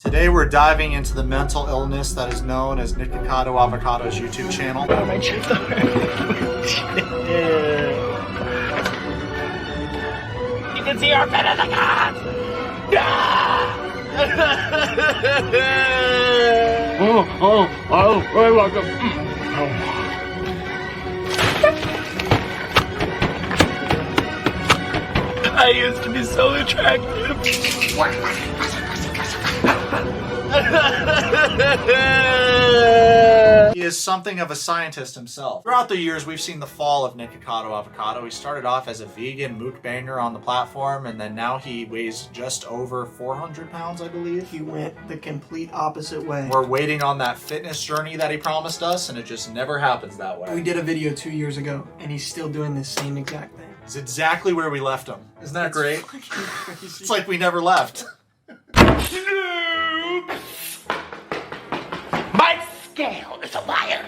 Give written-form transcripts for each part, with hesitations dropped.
Today we're diving into the mental illness that is known as Nikocado Avocado's YouTube channel. Oh, my chips You can see our bed of the gods! I like them. I used to be so attractive. He is something of a scientist himself. Throughout the years, we've seen the fall of Nikocado Avocado. He started off as a vegan mukbanger on the platform, and then now he weighs just over 400 pounds, I believe. He went the complete opposite way. We're waiting on that fitness journey that he promised us, and it just never happens that way. We did a video 2 years ago, and he's still doing the same exact thing. It's exactly where we left him. Isn't that great? Crazy. It's like we never left. My scale is a liar.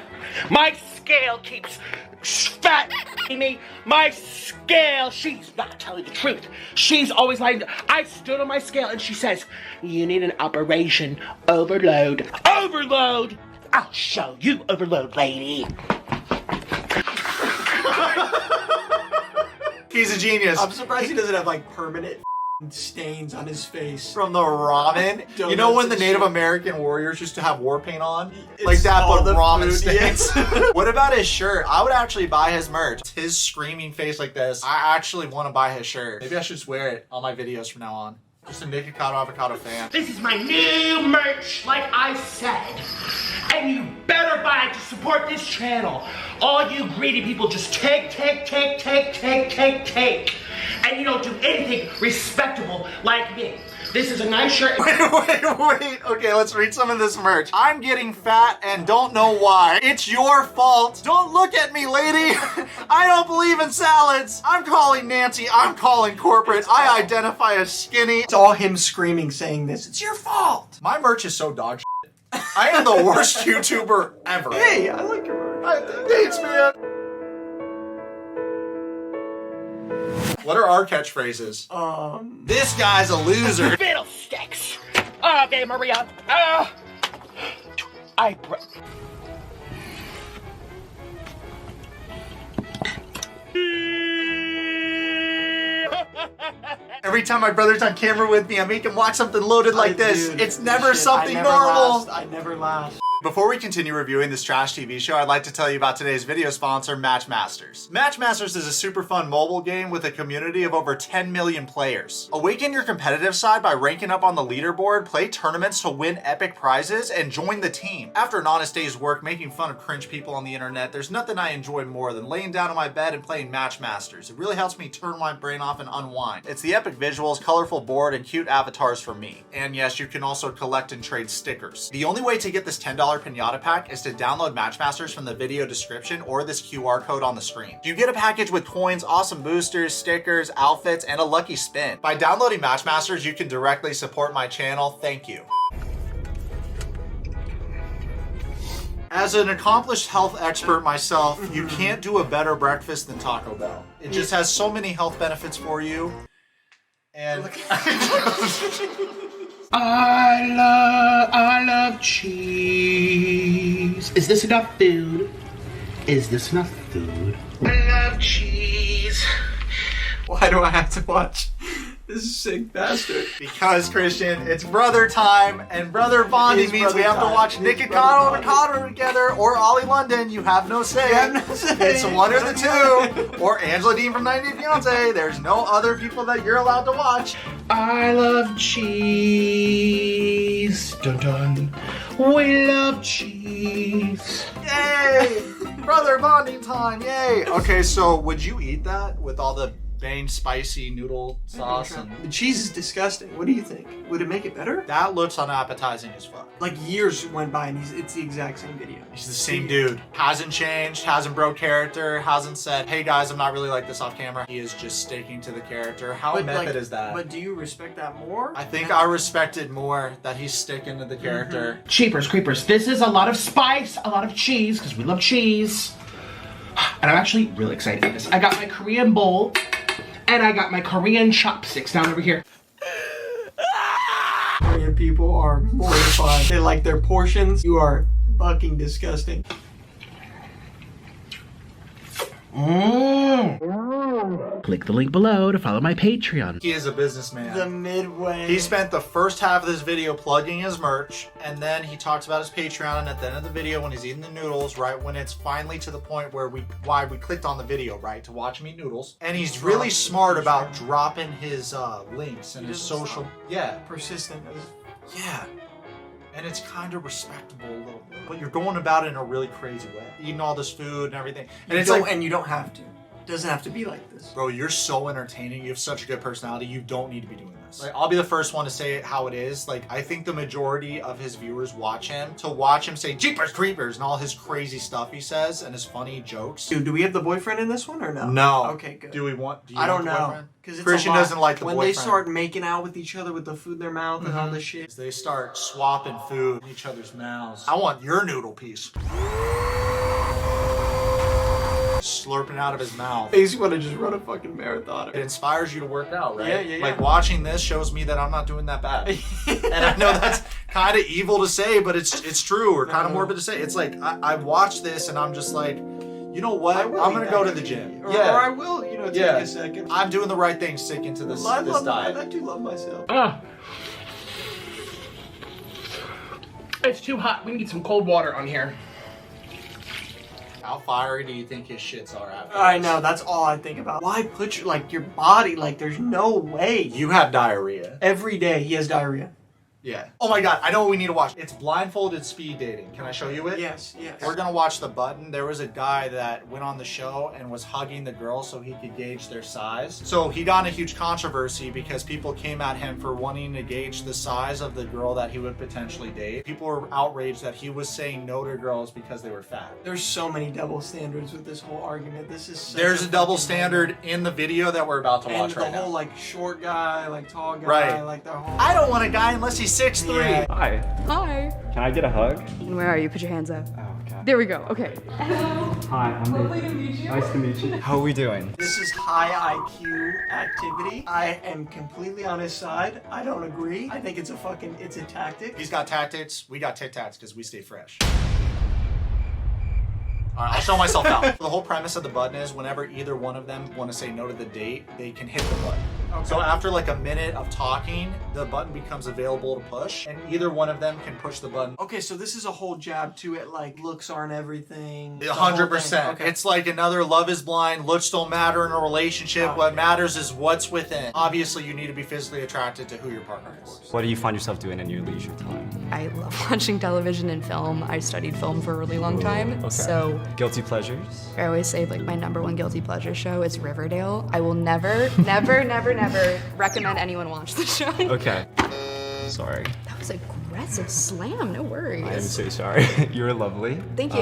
My scale keeps fattening me. My scale, she's not telling the truth. She's always lying. I stood on my scale and she says, you need an operation. Overload. Overload! I'll show you overload, lady. He's a genius. I'm surprised he doesn't have like permanent stains on his face. From the ramen. You know when the Native American warriors used to have war paint on? It's Like that, all but the ramen food, stains. What about his shirt? I would actually buy his merch. His screaming face like this. I actually want to buy his shirt. Maybe I should just wear it on my videos from now on. Just a Nikocado Avocado fan. This is my new merch, like I said. And you better buy it to support this channel. All you greedy people just take. And you don't do anything respectable like me. This is a nice shirt. Wait. Okay, let's read some of this merch. I'm getting fat and don't know why. It's your fault. Don't look at me, lady. I don't believe in salads. I'm calling Nancy. I'm calling corporate. I identify as skinny. It's all him screaming saying this. It's your fault. My merch is so dog shit. I am the worst YouTuber ever. Hey, I like your merch. Thanks, man. What are our catchphrases? This guy's a loser. Fiddlesticks. Okay, Maria. I broke. Every time my brother's on camera with me, I make him watch something loaded like this. Dude, It's never shit, something I never normal. Last. I never last. Before we continue reviewing this trash TV show, I'd like to tell you about today's video sponsor, Matchmasters. Matchmasters is a super fun mobile game with a community of over 10 million players. Awaken your competitive side by ranking up on the leaderboard, play tournaments to win epic prizes, and join the team. After an honest day's work making fun of cringe people on the internet, there's nothing I enjoy more than laying down on my bed and playing Matchmasters. It really helps me turn my brain off and unwind. It's the epic visuals, colorful board, and cute avatars for me. And yes, you can also collect and trade stickers. The only way to get this $10 Pinata Pack is to download Matchmasters from the video description or this QR code on the screen. You get a package with coins, awesome boosters, stickers, outfits, and a lucky spin. By downloading Matchmasters, you can directly support my channel. Thank you. As an accomplished health expert myself, you can't do a better breakfast than Taco Bell. It just has so many health benefits for you. And I love cheese. Is this enough food? Is this enough food? I love cheese. Why do I have to watch this sick bastard? because, Christian, it's brother time, and brother bonding It is means we brother have to time. watch It is Nikocado brother Avocado together, or Ollie London. You have no say. It's one of the two. Or Angela Dean from 90 Day Fiancé. There's no other people that you're allowed to watch. I love cheese. Dun dun. We love cheese. Yay! Brother bonding time, yay! Okay, so would you eat that with all the Bane spicy noodle sauce? And The cheese is disgusting. What do you think? Would it make it better? that looks unappetizing as fuck. Like years went by and it's the exact same video. He's the same dude. Hasn't changed, hasn't broke character, hasn't said, hey guys, I'm not really like this off camera. He is just sticking to the character. How method is that? But do you respect that more? I think I respected more that he's sticking to the character. Cheapers, creepers. This is a lot of spice, a lot of cheese, because we love cheese. And I'm actually really excited for this. I got my Korean bowl, and I got my Korean chopsticks down over here. Korean people are mortified. They like their portions. You are fucking disgusting. Click the link below to follow my Patreon. He is a businessman. The midway. He spent the first half of this video plugging his merch, and then he talks about his Patreon, and at the end of the video when he's eating the noodles, right, when it's finally to the point where we clicked on the video, right, to watch him eat noodles, and he's really smart about dropping his links and his social, persistent. yeah. And it's kind of respectable a little bit, but you're going about it in a really crazy way, eating all this food and everything, and it's like, and you don't have to. It doesn't have to be like this. bro, you're so entertaining. You have such a good personality. You don't need to be doing this. Like, I'll be the first one to say it how it is. Like, I think the majority of his viewers watch him to watch him say Jeepers Creepers and all his crazy stuff he says and his funny jokes. Dude, do we have the boyfriend in this one or no? No. Okay, good. Do you I don't want the know. boyfriend? Because Christian doesn't like the when boyfriend. they start making out with each other with the food in their mouth and all this shit. They start swapping food in each other's mouths. I want your noodle piece. Slurping out of his mouth. Makes you want to just run a fucking marathon. It inspires you to work out, right? Yeah. Like, watching this shows me that I'm not doing that bad. And I know that's kind of evil to say, but it's true, or kind of morbid to say. It's like, I watch this and I'm just like, you know what? I'm going to go to the gym. Or I will, take a second. I'm doing the right thing sticking to this diet. I do love myself. It's too hot. We need some cold water on here. How fiery do you think his shits are after I this? know, that's all I think about. Why put your body, there's no way. You have diarrhea. Every day he has diarrhea. Yeah. Oh my god, I know what we need to watch. It's blindfolded speed dating. Can I show you it? Yes. We're gonna watch The Button. There was a guy that went on the show and was hugging the girl so he could gauge their size. So he got in a huge controversy because people came at him for wanting to gauge the size of the girl that he would potentially date. People were outraged that he was saying no to girls because they were fat. There's so many double standards with this whole argument. This is such There's a double fucking standard in the video that we're about to watch right And the now. whole short guy, tall guy, Right. the whole. I don't want a guy unless he's 6'3". Yeah. Hi. Hi. Can I get a hug? And where are you? Put your hands up. Oh, okay. There we go. Okay. Hi, I'm Lovely to meet you. Nice to meet you. How are we doing? This is high IQ activity. I am completely on his side. I don't agree. I think it's a tactic. He's got tactics. We got Tic Tacs because we stay fresh. All right, I'll show myself out. The whole premise of The Button is whenever either one of them want to say no to the date, they can hit the button. Okay. So after like a minute of talking, the button becomes available to push, and either one of them can push the button. Okay, so this is a whole jab to it, looks aren't everything. the whole 100%. thing. Okay. It's like another Love is Blind. Looks don't matter in a relationship. Oh, What yeah. matters is what's within. Obviously, you need to be physically attracted to who your partner is. What do you find yourself doing in your leisure time? I love watching television and film. I studied film for a really long time. Okay. So Guilty pleasures? I always say my number one guilty pleasure show is Riverdale. I will never recommend anyone watch the show. Okay. Sorry. That was aggressive slam. No worries. I am so sorry. You're lovely. Thank you.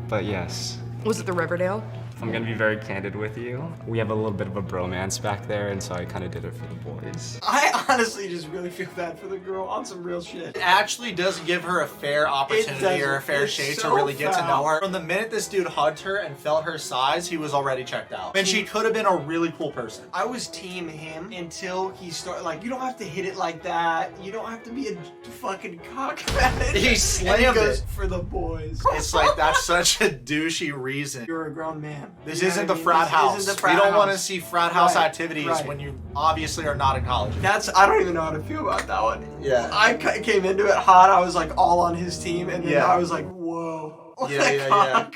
But yes, Was it the Riverdale? I'm gonna be very candid with you. We have a little bit of a bromance back there, and so I kind of did it for the boys. I honestly just really feel bad for the girl on some real shit. It actually doesn't give her a fair opportunity or a fair It's shake so to really get to know foul. her. From the minute this dude hugged her and felt her size, he was already checked out. And she could have been a really cool person. I was team him until he started, you don't have to hit it like that. You don't have to be a fucking cockfat. He And slammed goes, it. for the boys. It's like, that's such a douchey reason. You're a grown man. This You know isn't what the I mean? frat This house. isn't the frat We don't want to house. see frat house Right, activities right. when you obviously are not in college. I don't even know how to feel about that one. Yeah. I came into it hot. I was all on his team, and then Yeah. I was like, whoa. Yeah.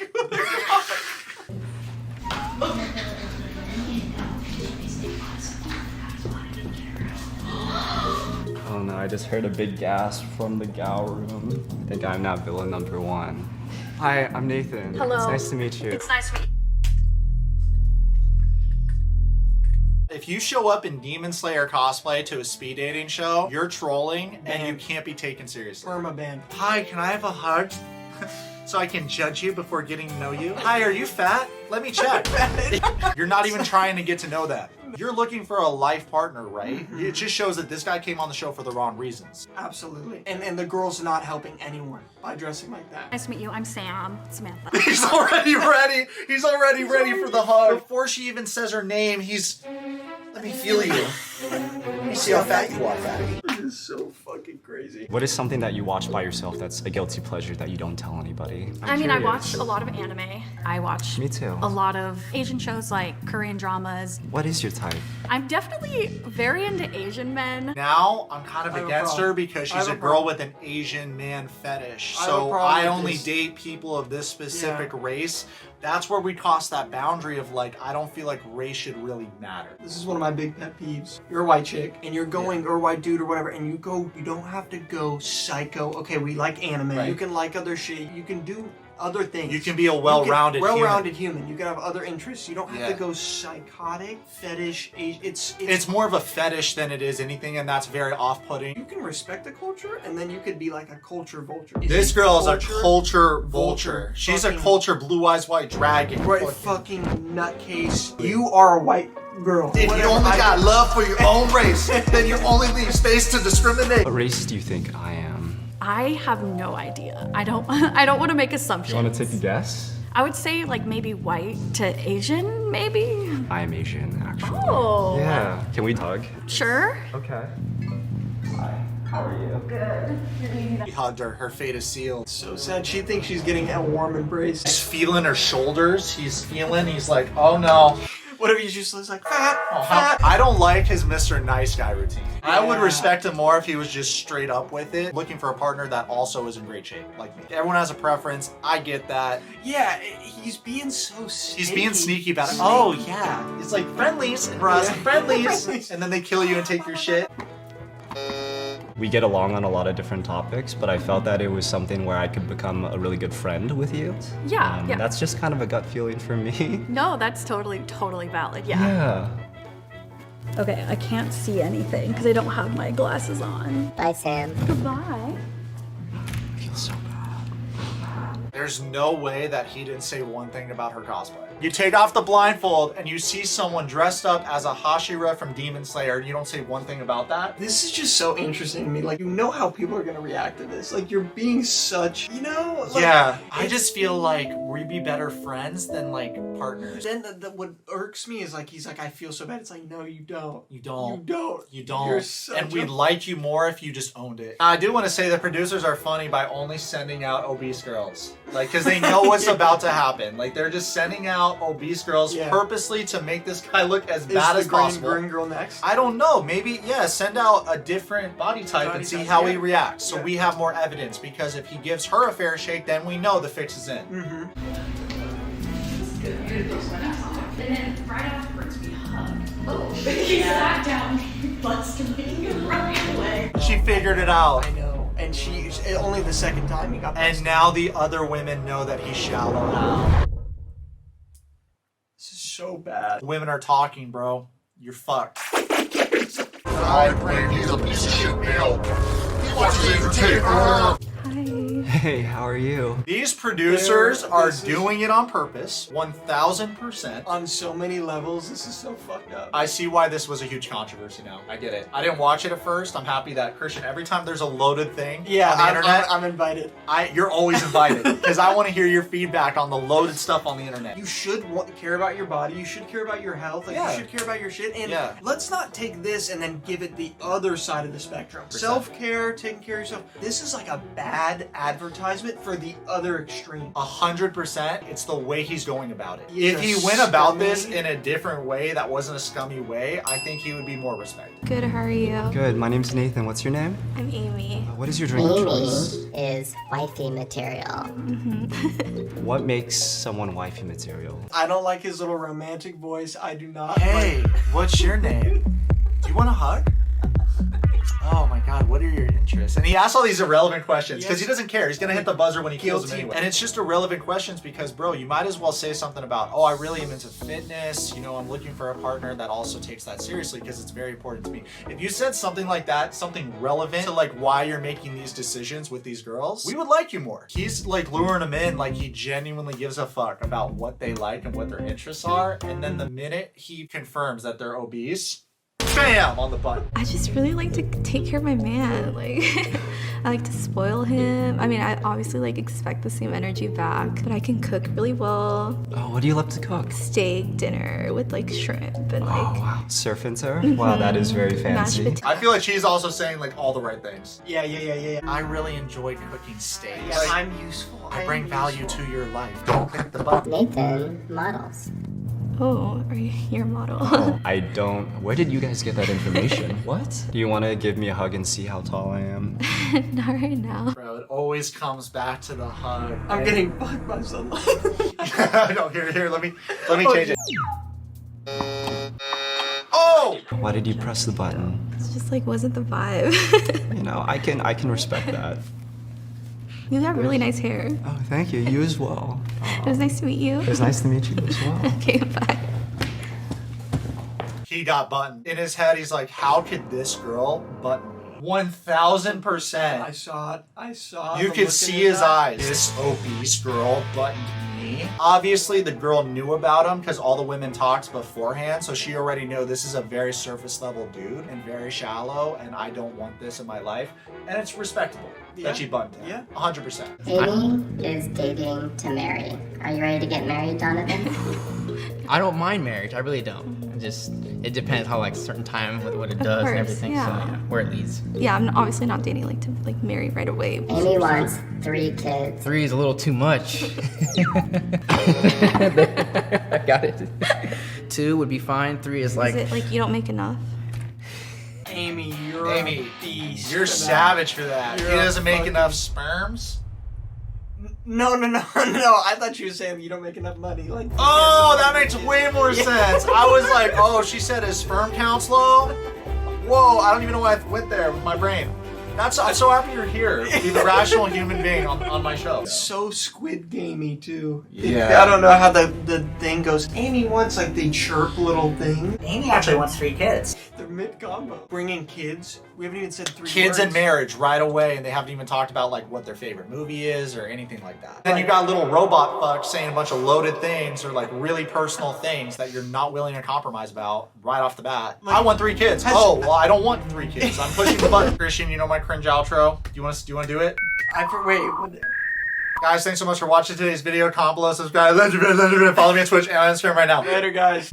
Oh no, I just heard a big gasp from the gal room. I think I'm now villain number one. Hi, I'm Nathan. Hello. It's nice to meet you. It's nice to meet you. If you show up in Demon Slayer cosplay to a speed dating show, you're trolling and Man. you can't be taken seriously. Burma band. Hi, can I have a hug? So I can judge you before getting to know you? Hi, are you fat? Let me check. You're not even trying to get to know them. You're looking for a life partner, right? It just shows that this guy came on the show for the wrong reasons. Absolutely. And the girl's not helping anyone by dressing like that. Nice to meet you. I'm Sam. Samantha. He's already ready. He's already ready for the hug. Before she even says her name, he's... Let me feel you. Let me see how fat you are, fatty. This is so fucking crazy. crazy. What is something that you watch by yourself that's a guilty pleasure that you don't tell anybody? I mean, I watch a lot of anime. I watch Me too. a lot of Asian shows like Korean dramas. What is your type? I'm definitely very into Asian men. Now I'm kind of I have a against her problem. because I have she's a a girl problem. with an Asian man fetish. I have a So problem I with only this. date people of this specific race. That's where we cross that boundary of like, I don't feel like race should really matter. This is one of my big pet peeves. You're a white chick and you're going, or a white dude or whatever, and you don't have to go psycho. Okay, we like anime. Right. You can like other shit. You can do other things. You can be a well-rounded human. well-rounded human. You can have other interests. You don't have Yeah. to go psychotic, fetish. It's more of a fetish than it is anything, and that's very off-putting. You can respect the culture, and then you could be like a culture vulture. This girl is a culture vulture. She's a Fucking- culture blue eyes white dragon. Right, fucking nutcase. You are a white girl. If you Whatever, only I- got love for your own race, then you only leave space to discriminate. What race do you think I am? I have no idea. I don't want to make assumptions. You want to take a guess? I would say like maybe white to Asian, maybe. I am Asian, actually. Oh. Yeah. Can we hug? Sure. Okay. Hi. How are you? He hugged her. Her fate is sealed. So sad. She thinks she's getting a warm embrace. He's feeling her shoulders. He's like, oh no. What if he's just like fat, Oh, fat? I don't like his Mr. Nice Guy routine. I would Yeah. respect him more if he was just straight up with it. Looking for a partner that also is in great shape, like me. Everyone has a preference. I get that. Yeah, he's being so sneaky. He's being sneaky about it. Oh, yeah. It's like friendlies, bros, Yeah. friendlies. And then they kill you and take your shit. We get along on a lot of different topics, but I felt that it was something where I could become a really good friend with you. Yeah, yeah. That's just kind of a gut feeling for me. No, that's totally valid. Yeah. Yeah. Okay, I can't see anything because I don't have my glasses on. Bye, Sam. Goodbye. I feel so bad. There's no way that he didn't say one thing about her cosplay. You take off the blindfold and you see someone dressed up as a Hashira from Demon Slayer and you don't say one thing about that? This is just so interesting to me. Like, you know how people are gonna react to this. Like, you're being such, you know? Like, Yeah. I just feel like we'd be better friends than like partners. Then what irks me is like, he's like, I feel so bad. It's like, no, you don't. You don't. You don't. You don't. You're such And we'd a- like you more if you just owned it. I do want to say the producers are funny by only sending out obese girls. Like, because they know what's about to happen. Like, they're just sending out obese girls Yeah. purposely to make this guy look as Is bad the as green, possible. green girl next? I don't know. Maybe, yeah, send out a different body type Body and see type, how yeah. he reacts. So Yeah. we have more evidence. Because if he gives her a fair shake, then we know the fix is in. Mm-hmm. And then right afterwards we hugged. Oh, he sat down, busted me right away. She figured it out. I know. And she, only the second time he got And now the other women know that he's shallow now. This is so bad. Women are talking, bro. You're fucked. I claim he's a piece of shit male. He watches entertainment. Hey, how are you? These producers are This is- doing it on purpose, 1000%. On so many levels, this is so fucked up. I see why this was a huge controversy now. I get it. I didn't watch it at first. I'm happy that Christian, every time there's a loaded thing Yeah, on the internet, I'm invited. you're always invited because I want to hear your feedback on the loaded stuff on the internet. You should care about your body. You should care about your health. Like, Yeah. you should care about your shit. And Yeah. let's not take this and then give it the other side of the spectrum. Self-care, taking care of yourself. This is like a bad advertisement for the other extreme. 100%, it's the way he's going about it. He's If a he went about scummy- this in a different way that wasn't a scummy way, I think he would be more respected. Good, how are you? Good. My name's Nathan. What's your name? I'm Amy. What is your drink of Amy choice? is wifey material. What makes someone wifey material? I don't like his little romantic voice. I do not. Hey, what's your name? Do you want a hug? Oh my god, what are your interests? And he asks all these irrelevant questions because he doesn't care. He's gonna hit the buzzer when he kills him Guilty. anyway. And it's just irrelevant questions because, bro, you might as well say something about, oh, I really am into fitness. You know, I'm looking for a partner that also takes that seriously because it's very important to me. If you said something like that, something relevant to like why you're making these decisions with these girls, we would like you more. He's like luring them in like he genuinely gives a fuck about what they like and what their interests are. And then the minute he confirms that they're obese, Bam! On the button. I just really like to take care of my man. Like, I like to spoil him. I mean, I obviously like expect the same energy back, but I can cook really well. Oh, what do you love to cook? Steak dinner with like shrimp and Oh, like wow. Surf and turf? Wow, that is very mashed fancy. potatoes. I feel like she's also saying like all the right things. Yeah. I really enjoy cooking steak. Yeah, Like, I'm useful. I bring value to your life. Don't click the button. Nathan models. Oh, are you your model? Oh, I don't. Where did you guys get that information? What? Do you want to give me a hug and see how tall I am? Not right now. Bro, it always comes back to the hug. I'm getting bugged by sunlight. No, here, let me change it. Oh! Why did you press the button? It's just like wasn't the vibe. You know, I can respect that. You have really nice hair. Oh, thank you. You as well. It was nice to meet you. It was nice to meet you as well. Okay, bye. He got buttoned. In his head, he's like, how could this girl button me? 1000%. I saw it. You the could look see in his eye. eyes. This obese girl buttoned me. Obviously, the girl knew about him because all the women talked beforehand, so she already knew this is a very surface level dude and very shallow, and I don't want this in my life. And it's respectable that she buttoned him. Yeah. 100%. Amy is dating to marry. Are you ready to get married, Donovan? I don't mind marriage. I really don't. It depends how like certain time with what it does course, and everything. yeah. So yeah, where it leads. Yeah, I'm obviously not dating like to like marry right away. Amy wants 3 kids. 3 is a little too much. I got it. 2 would be fine. 3 is like. Is it like you don't make enough? Amy, you're Amy, a beast. you're for that. savage for that. You're He a doesn't make fucking- enough sperms? No. I thought you were saying you don't make enough money. Like. Oh, that makes way more sense. I was like, oh, she said his sperm count's low? Whoa, I don't even know why I went there with my brain. I'm so happy you're here. Be the rational human being on my show. So Squid Gamey too. Yeah. I don't know how the thing goes. Amy wants like the chirp little thing. Amy actually wants 3 kids. They're mid combo. Bringing kids. We haven't even said 3 Kids words. and marriage right away, and they haven't even talked about like what their favorite movie is or anything like that. Then you got little robot fucks saying a bunch of loaded things or like really personal things that you're not willing to compromise about right off the bat. I want 3 kids. Oh, well, I don't want 3 kids. I'm pushing the button. Christian, you know my cringe outro. Do you want to do it? Wait. What? Guys, thanks so much for watching today's video. Comment below, subscribe, follow me on Twitch and on Instagram right now. Later, guys.